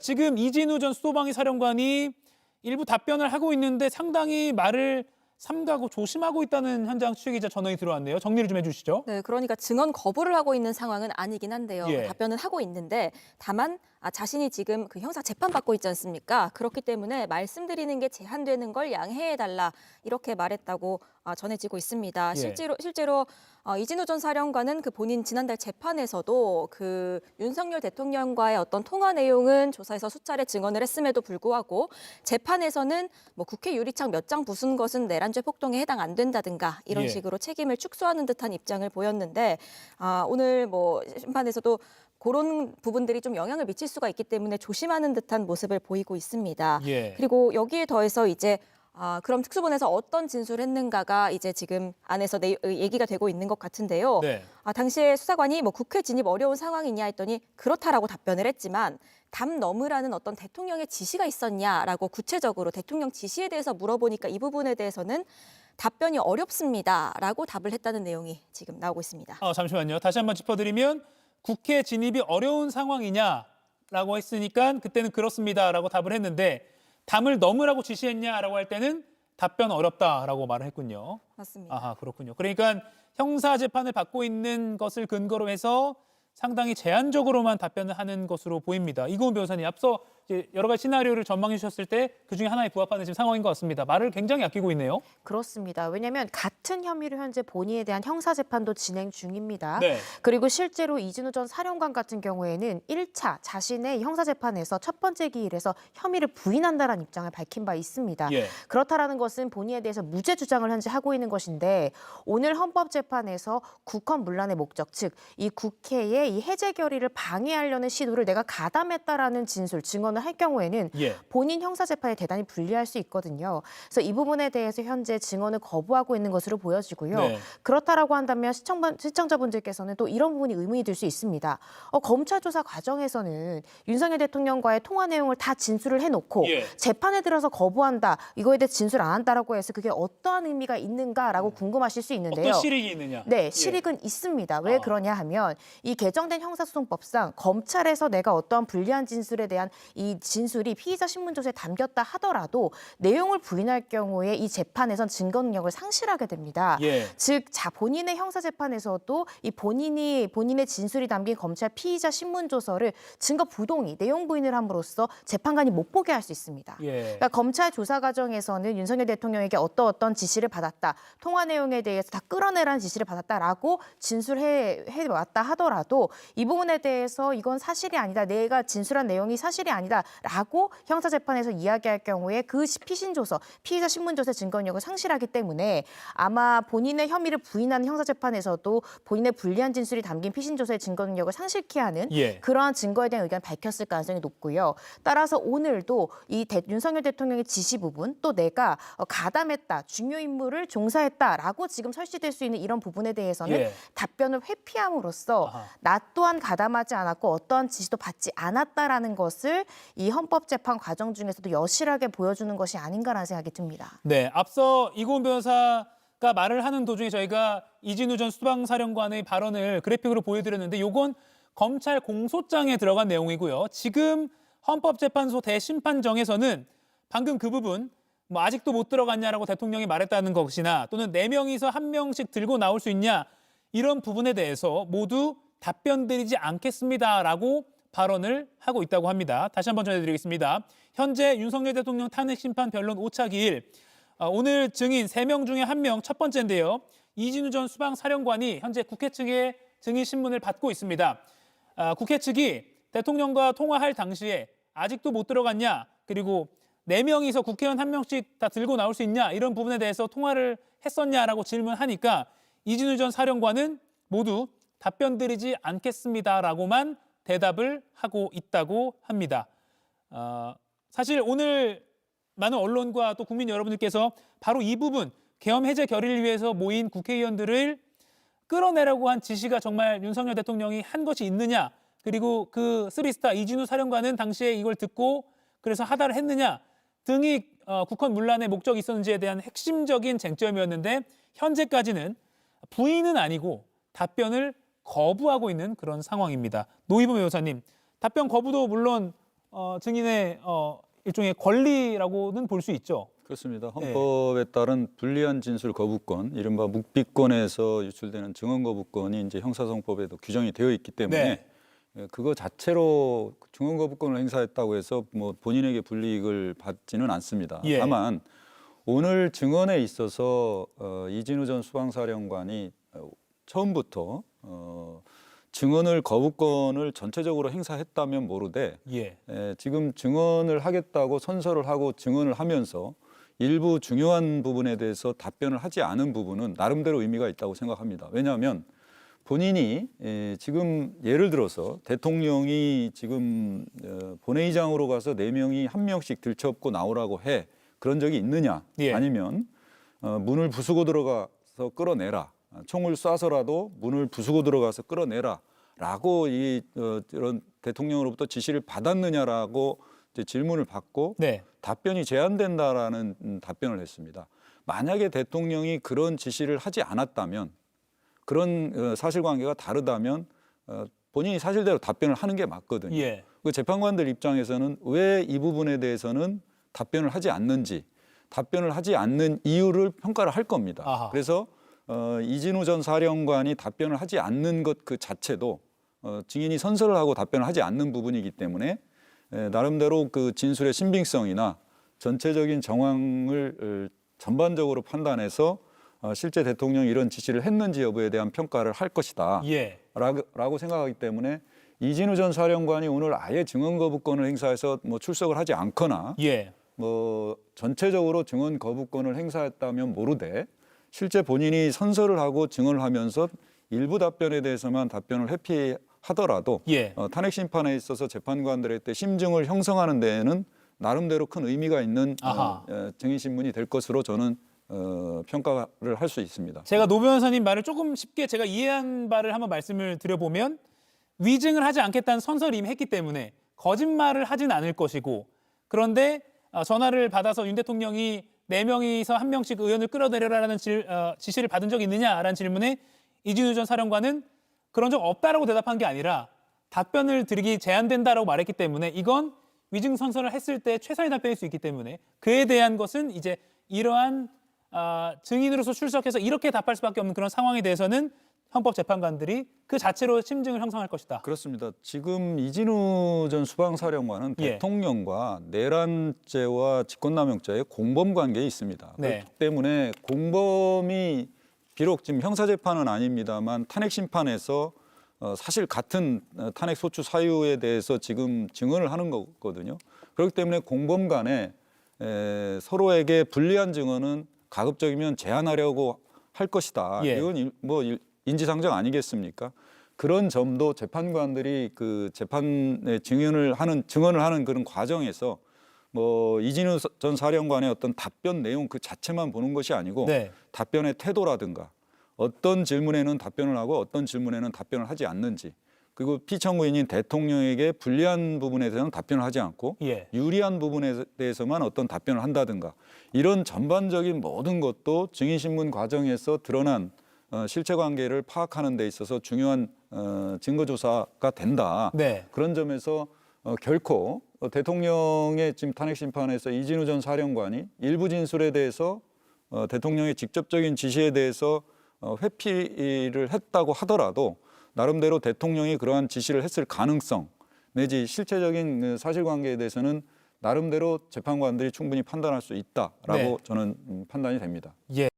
지금 이진우 전 수도방위 사령관이 일부 답변을 하고 있는데 상당히 말을 삼가고 조심하고 있다는 현장 취재기자 전원이 들어왔네요. 정리를 좀 해주시죠. 네, 그러니까 증언 거부를 하고 있는 상황은 아니긴 한데요. 예. 답변은 하고 있는데 다만 자신이 지금 그 형사 재판받고 있지 않습니까? 그렇기 때문에 말씀드리는 게 제한되는 걸 양해해달라 이렇게 말했다고 전해지고 있습니다. 예. 실제로 이진우 전 사령관은 그 본인 지난달 재판에서도 그 윤석열 대통령과의 어떤 통화 내용은 조사에서 수차례 증언을 했음에도 불구하고 재판에서는 뭐 국회 유리창 몇 장 부순 것은 내란죄 폭동에 해당 안 된다든가 이런 예. 식으로 책임을 축소하는 듯한 입장을 보였는데 오늘 뭐 심판에서도 그런 부분들이 좀 영향을 미칠 수가 있기 때문에 조심하는 듯한 모습을 보이고 있습니다. 예. 그리고 여기에 더해서 이제 그럼 특수본에서 어떤 진술을 했는가가 이제 지금 안에서 얘기가 되고 있는 것 같은데요. 네. 당시에 수사관이 뭐 국회 진입 어려운 상황이냐 했더니 그렇다라고 답변을 했지만 담 넘으라는 어떤 대통령의 지시가 있었냐라고 구체적으로 대통령 지시에 대해서 물어보니까 이 부분에 대해서는 답변이 어렵습니다라고 답을 했다는 내용이 지금 나오고 있습니다. 잠시만요. 다시 한번 짚어드리면 국회 진입이 어려운 상황이냐라고 했으니까 그때는 그렇습니다라고 답을 했는데 담을 넘으라고 지시했냐라고 할 때는 답변 어렵다라고 말을 했군요. 맞습니다. 아하, 그렇군요. 그러니까 형사 재판을 받고 있는 것을 근거로 해서 상당히 제한적으로만 답변을 하는 것으로 보입니다. 이고은 변호사님, 앞서 이제 여러 가지 시나리오를 전망해 주셨을 때 그중에 하나에 부합하는 지금 상황인 것 같습니다. 말을 굉장히 아끼고 있네요. 그렇습니다. 왜냐하면 같은 혐의로 현재 본인에 대한 형사재판도 진행 중입니다. 네. 그리고 실제로 이진우 전 사령관 같은 경우에는 1차 자신의 형사재판에서 첫 번째 기일에서 혐의를 부인한다는 입장을 밝힌 바 있습니다. 예. 그렇다라는 것은 본인에 대해서 무죄 주장을 현재 하고 있는 것인데 오늘 헌법재판에서 국헌 문란의 목적, 즉 이 국회의 이 해제 결의를 방해하려는 시도를 내가 가담했다라는 진술, 증언을 할 경우에는 예. 본인 형사재판에 대단히 불리할 수 있거든요. 그래서 이 부분에 대해서 현재 증언을 거부하고 있는 것으로 보여지고요. 네. 그렇다라고 한다면 시청자분들께서는 또 이런 부분이 의문이 들 수 있습니다. 검찰 조사 과정에서는 윤석열 대통령과의 통화 내용을 다 진술을 해놓고 예. 재판에 들어서 거부한다, 이거에 대해 진술 안 한다라고 해서 그게 어떠한 의미가 있는가라고 궁금하실 수 있는데요. 어떤 실익이 있느냐? 네, 예. 실익은 있습니다. 왜 그러냐 하면 이 개정된 형사소송법상 검찰에서 내가 어떠한 불리한 진술에 대한 이 진술이 피의자 신문조서에 담겼다 하더라도 내용을 부인할 경우에 이 재판에선 증거 능력을 상실하게 됩니다. 예. 즉, 본인의 형사재판에서도 이 본인의 진술이 담긴 검찰 피의자 신문조서를 증거 부동의, 내용 부인을 함으로써 재판관이 못 보게 할 수 있습니다. 예. 그러니까 검찰 조사 과정에서는 윤석열 대통령에게 어떤 지시를 받았다, 통화 내용에 대해서 다 끌어내라는 지시를 받았다라고 진술해 왔다 하더라도 이 부분에 대해서 이건 사실이 아니다, 내가 진술한 내용이 사실이 아니다라고 형사재판에서 이야기할 경우에 그 피신조서, 피의자 신문조서의 증거력을 상실하기 때문에 아마 본인의 혐의를 부인하는 형사재판에서도 본인의 불리한 진술이 담긴 피신조서의 증거능력을 상실케 하는 예. 그러한 증거에 대한 의견을 밝혔을 가능성이 높고요. 따라서 오늘도 이 윤석열 대통령의 지시 부분, 또 내가 가담했다, 중요 임무를 종사했다라고 지금 설치될 수 있는 이런 부분에 대해서는 예. 답변을 회피함으로써 아하. 나 또한 가담하지 않았고 어떠한 지시도 받지 않았다라는 것을 이 헌법재판 과정 중에서도 여실하게 보여주는 것이 아닌가라는 생각이 듭니다. 네, 앞서 이고은 변호사가 말을 하는 도중에 저희가 이진우 전 수방사령관의 발언을 그래픽으로 보여드렸는데 이건 검찰 공소장에 들어간 내용이고요. 지금 헌법재판소 대심판정에서는 방금 그 부분 뭐 아직도 못 들어갔냐라고 대통령이 말했다는 것이나 또는 4명이서 1명씩 들고 나올 수 있냐 이런 부분에 대해서 모두 답변드리지 않겠습니다라고 발언을 하고 있다고 합니다. 다시 한번 전해드리겠습니다. 현재 윤석열 대통령 탄핵심판 변론 5차 기일, 오늘 증인 3명 중에 1명 첫 번째인데요. 이진우 전 수방사령관이 현재 국회 측의 증인 신문을 받고 있습니다. 국회 측이 대통령과 통화할 당시에 아직도 못 들어갔냐, 그리고 4명이서 국회의원 1명씩 다 들고 나올 수 있냐 이런 부분에 대해서 통화를 했었냐라고 질문하니까 이진우 전 사령관은 모두 답변드리지 않겠습니다라고만 대답을 하고 있다고 합니다. 사실 오늘 많은 언론과 또 국민 여러분들께서 바로 이 부분, 계엄 해제 결의를 위해서 모인 국회의원들을 끌어내라고 한 지시가 정말 윤석열 대통령이 한 것이 있느냐, 그리고 그 3스타 이진우 사령관은 당시에 이걸 듣고 그래서 하다를 했느냐 등이 국헌 문란의 목적이 있었는지에 대한 핵심적인 쟁점이었는데 현재까지는 부인은 아니고 답변을 거부하고 있는 그런 상황입니다. 노희범 변호사님, 답변 거부도 물론 증인의 일종의 권리라고는 볼 수 있죠. 그렇습니다. 헌법에 따른 불리한 진술 거부권, 이른바 묵비권에서 유출되는 증언 거부권이 이제 형사성법에도 규정이 되어 있기 때문에 그거 자체로 증언 거부권을 행사했다고 해서 뭐 본인에게 불이익을 받지는 않습니다. 예. 다만 오늘 증언에 있어서 이진우 전 수방사령관이 처음부터 증언을 거부권을 전체적으로 행사했다면 모르되 예. 지금 증언을 하겠다고 선서를 하고 증언을 하면서 일부 중요한 부분에 대해서 답변을 하지 않은 부분은 나름대로 의미가 있다고 생각합니다. 왜냐하면 본인이 지금 예를 들어서 대통령이 지금 본회의장으로 가서 4명이 1명씩 들쳐업고 나오라고 해. 그런 적이 있느냐? 예. 아니면 문을 부수고 들어가서 끌어내라. 총을 쏴서라도 문을 부수고 들어가서 끌어내라. 라고 이런 대통령으로부터 지시를 받았느냐라고 이제 질문을 받고 네. 답변이 제한된다라는 답변을 했습니다. 만약에 대통령이 그런 지시를 하지 않았다면 그런 사실관계가 다르다면 본인이 사실대로 답변을 하는 게 맞거든요. 예. 그 재판관들 입장에서는 왜 이 부분에 대해서는 답변을 하지 않는지 답변을 하지 않는 이유를 평가를 할 겁니다. 아하. 그래서 이진우 전 사령관이 답변을 하지 않는 것 그 자체도 증인이 선서를 하고 답변을 하지 않는 부분이기 때문에 나름대로 그 진술의 신빙성이나 전체적인 정황을 전반적으로 판단해서 실제 대통령이 이런 지시를 했는지 여부에 대한 평가를 할 것이다 예. 라고 생각하기 때문에 이진우 전 사령관이 오늘 아예 증언 거부권을 행사해서 뭐 출석을 하지 않거나 예. 뭐 전체적으로 증언 거부권을 행사했다면 모르되 실제 본인이 선서를 하고 증언을 하면서 일부 답변에 대해서만 답변을 회피하더라도 예. 탄핵 심판에 있어서 재판관들의 때 심증을 형성하는 데에는 나름대로 큰 의미가 있는 증인 신문이 될 것으로 저는 평가를 할 수 있습니다. 제가 노 변호사님 말을 조금 쉽게 제가 이해한 바를 한번 말씀을 드려보면 위증을 하지 않겠다는 선서를 이미 했기 때문에 거짓말을 하진 않을 것이고 그런데 전화를 받아서 윤 대통령이 4명이서 1명씩 의원을 끌어내려라는 지시를 받은 적이 있느냐라는 질문에 이진우 전 사령관은 그런 적 없다라고 대답한 게 아니라 답변을 드리기 제한된다라고 말했기 때문에 이건 위증 선서를 했을 때 최선의 답변일 수 있기 때문에 그에 대한 것은 이제 이러한 증인으로서 출석해서 이렇게 답할 수밖에 없는 그런 상황에 대해서는 헌법재판관들이 그 자체로 심증을 형성할 것이다. 그렇습니다. 지금 이진우 전 수방사령관은 예. 대통령과 내란죄와 직권남용죄의 공범 관계에 있습니다. 네. 그렇기 때문에 공범이 비록 지금 형사재판은 아닙니다만 탄핵 심판에서 사실 같은 탄핵 소추 사유에 대해서 지금 증언을 하는 거거든요. 그렇기 때문에 공범 간에 서로에게 불리한 증언은 가급적이면 제한하려고 할 것이다. 예. 이건 뭐 인지상정 아니겠습니까? 그런 점도 재판관들이 그 재판에 증언을 하는 그런 과정에서 뭐 이진우 전 사령관의 어떤 답변 내용 그 자체만 보는 것이 아니고 네. 답변의 태도라든가 어떤 질문에는 답변을 하고 어떤 질문에는 답변을 하지 않는지 그리고 피청구인인 대통령에게 불리한 부분에 대해서는 답변을 하지 않고 예. 유리한 부분에 대해서만 어떤 답변을 한다든가 이런 전반적인 모든 것도 증인신문 과정에서 드러난 실체관계를 파악하는 데 있어서 중요한 증거조사가 된다. 네. 그런 점에서 결코 대통령의 지금 탄핵 심판에서 이진우 전 사령관이 일부 진술에 대해서 대통령의 직접적인 지시에 대해서 회피를 했다고 하더라도 나름대로 대통령이 그러한 지시를 했을 가능성 내지 실체적인 사실관계에 대해서는 나름대로 재판관들이 충분히 판단할 수 있다라고 네. 저는 판단이 됩니다. 예.